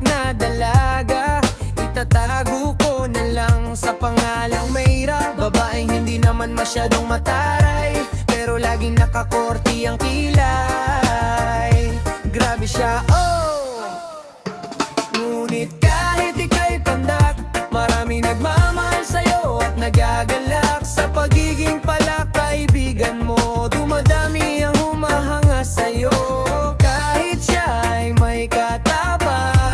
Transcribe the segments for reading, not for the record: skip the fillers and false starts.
na dalaga, itatago ko na lang sa pangalang Mayra. Babaeng hindi naman masyadong mataray, pero laging nakakorti ang kilay. Grabe siya, oh! Ngunit kahit ika'y pandak, maraming nagmamahal sa'yo at nagagalak. Sa pagiging palakaibigan mo, dumadami ang humahanga sa'yo. Kahit siya ay may katawan,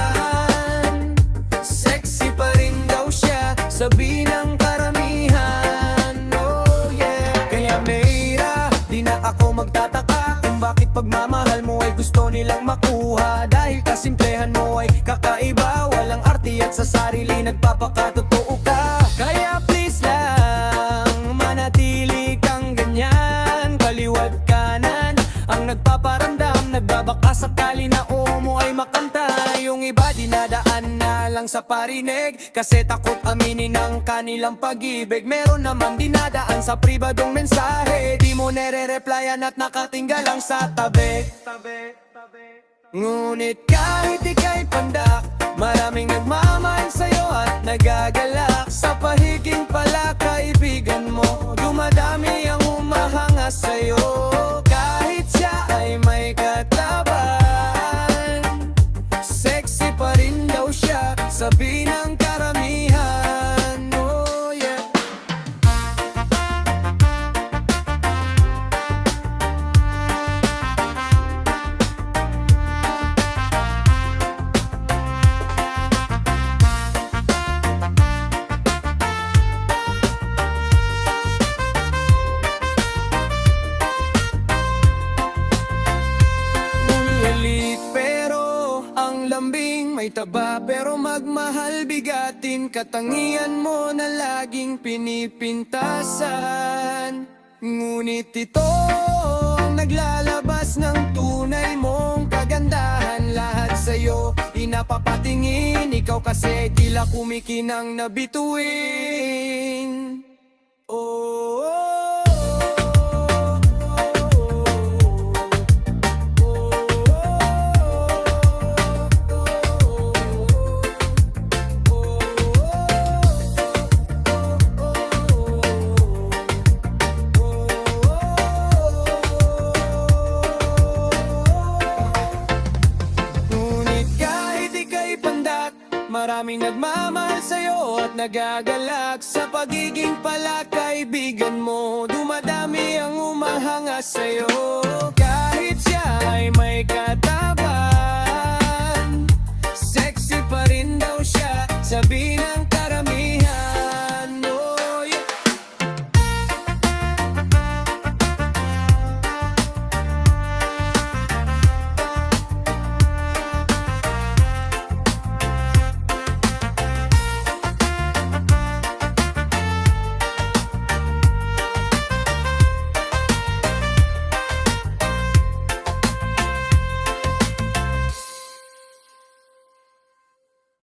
sexy pa rin daw siya, sabi ng karamihan. Oh yeah. Kaya Mayra, di na ako magtataka kung bakit pagmamahal mo ay gusto nilang makuha. Dahil kasimplehan mo ay kakaiba, walang arti at sa sarili nagpapakatotoo ka. Kaya please lang, manatili kang ganyan. Kaliwat kanan ang nagpaparamdam, nagbabaka sakali na mo ay makanta. Yung iba dinadaan na lang sa parinig, kasi takot aminin ang kanilang pag-ibig. Meron namang dinadaan sa pribadong mensahe, di mo nere-replyan at nakatinggal lang sa tabi. Ngunit kahit ika'y pandak, maraming nagmamahal sa'yo at nagagalak. Sa pahiging palakaibigan mo, dumadami ang humahanga sa'yo. Kahit siya ay may katawan, sexy pa rin daw siya, sabi ng karamihan. Oh yeah. Lambing may taba pero magmahal bigatin, katangian mo na laging pinipintasan. Ngunit ito ang naglalabas ng tunay mong kagandahan. Lahat sa'yo inapapatingin, ikaw kasi tila kumikinang nabituin. Oh, maraming nagmamahal sa'yo at nagagalak. Sa pagiging palakaibigan mo, dumadami ang humahanga sa'yo. Kahit siya ay may katawan,